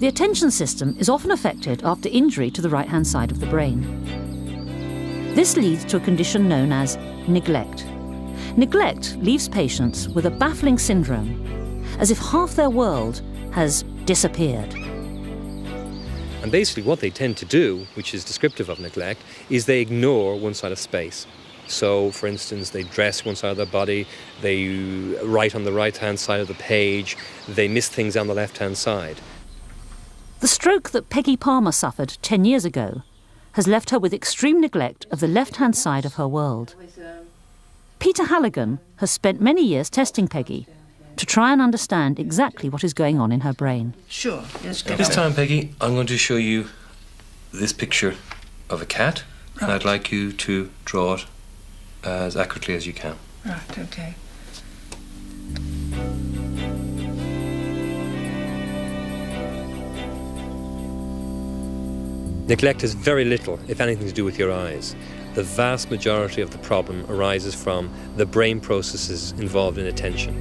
The attention system is often affected after injury to the right-hand side of the brain. This leads to a condition known as neglect. Neglect leaves patients with a baffling syndrome, as if half their world has disappeared. And basically what they tend to do, which is descriptive of neglect, is they ignore one side of space. So, for instance, they dress one side of their body, they write on the right-hand side of the page, they miss things on the left-hand side. The stroke that Peggy Palmer suffered 10 years ago has left her with extreme neglect of the left-hand side of her world. Peter Halligan has spent many years testing Peggy to try and understand exactly what is going on in her brain. Sure, yes. This time, Peggy, I'm going to show you this picture of a cat, right. And I'd like you to draw it as accurately as you can. Right, okay. Neglect has very little, if anything, to do with your eyes. The vast majority of the problem arises from the brain processes involved in attention.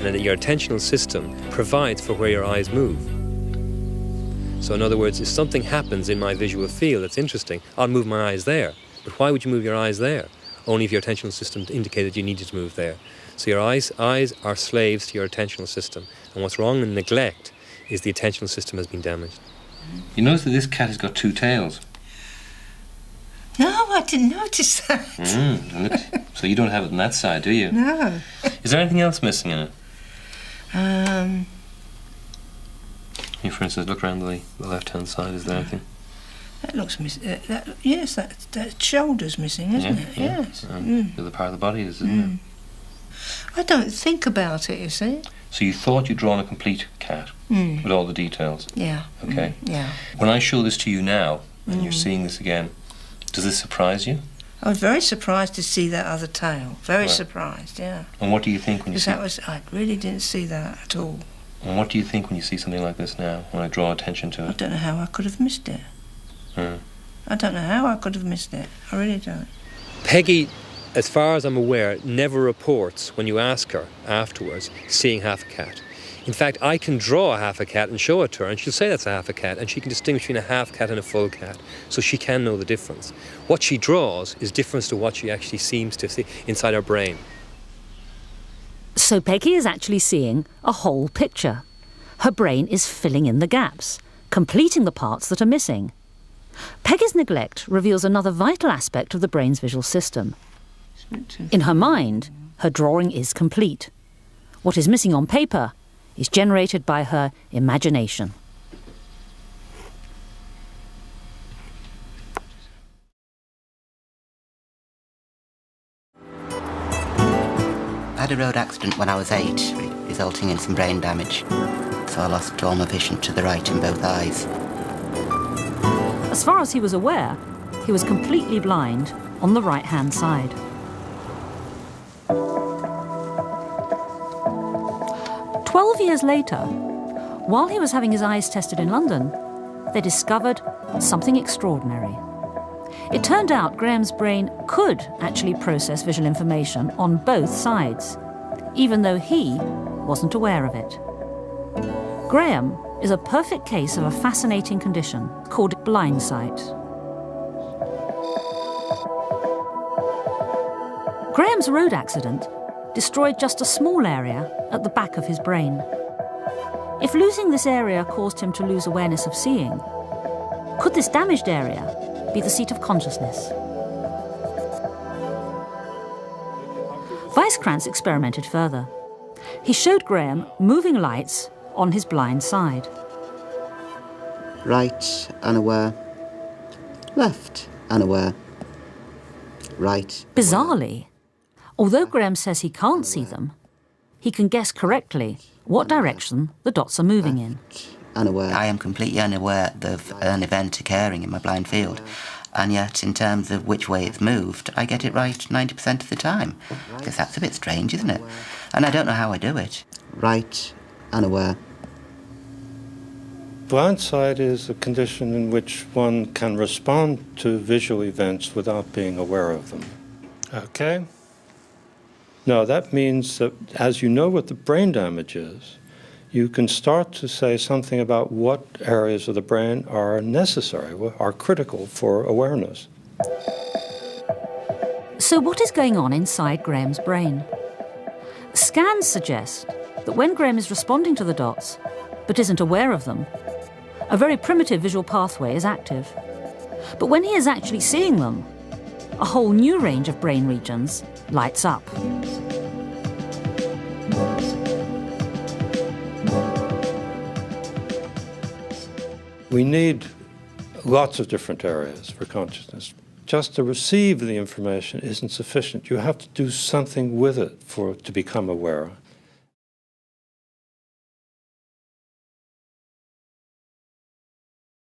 And your attentional system provides for where your eyes move. So in other words, if something happens in my visual field that's interesting, I'll move my eyes there. But why would you move your eyes there? Only if your attentional system indicated you needed to move there. So your eyes are slaves to your attentional system. And what's wrong in neglect is the attentional system has been damaged. You notice that this cat has got two tails. No, I didn't notice that. Look, so you don't have it on that side, do you? No. Is there anything else missing in it? You, for instance, look around the left-hand side. Is there anything? That looks missing. Yes, that shoulder's missing, isn't it? Yeah. Yes. The other part of the body is, isn't it? I don't think about it, you see. So you thought you'd drawn a complete cat with all the details? Yeah. Okay. Yeah. When I show this to you now, and you're seeing this again, does this surprise you? I was very surprised to see that other tail. Very surprised, yeah. And what do you think when you see... I really didn't see that at all. And what do you think when you see something like this now, when I draw attention to it? I don't know how I could have missed it. I don't know how I could have missed it. I really don't. Peggy, as far as I'm aware, never reports, when you ask her afterwards, seeing half a cat. In fact, I can draw a half a cat and show it to her, and she'll say that's a half a cat, and she can distinguish between a half cat and a full cat, so she can know the difference. What she draws is different to what she actually seems to see inside her brain. So Peggy is actually seeing a whole picture. Her brain is filling in the gaps, completing the parts that are missing. Peggy's neglect reveals another vital aspect of the brain's visual system. In her mind, her drawing is complete. What is missing on paper is generated by her imagination. I had a road accident when I was 8, resulting in some brain damage. So I lost all my vision to the right in both eyes. As far as he was aware, he was completely blind on the right-hand side. 12 years later, while he was having his eyes tested in London, they discovered something extraordinary. It turned out Graham's brain could actually process visual information on both sides, even though he wasn't aware of it. Graham is a perfect case of a fascinating condition called blind sight. Graham's road accident destroyed just a small area at the back of his brain. If losing this area caused him to lose awareness of seeing, could this damaged area be the seat of consciousness? Weiskrantz experimented further. He showed Graham moving lights on his blind side. Right, unaware. Left, unaware. Right. Bizarrely, although Graham says he can't see them, he can guess correctly what direction the dots are moving in. Unaware. I am completely unaware of an event occurring in my blind field, and yet in terms of which way it's moved, I get it right 90% of the time. Because that's a bit strange, isn't it? And I don't know how I do it. Right, unaware. blind sight is a condition in which one can respond to visual events without being aware of them. Okay? Now, that means that as you know what the brain damage is, you can start to say something about what areas of the brain are necessary, are critical for awareness. So what is going on inside Graham's brain? Scans suggest that when Graham is responding to the dots, but isn't aware of them, a very primitive visual pathway is active. But when he is actually seeing them, a whole new range of brain regions lights up. We need lots of different areas for consciousness. Just to receive the information isn't sufficient. You have to do something with it to become aware.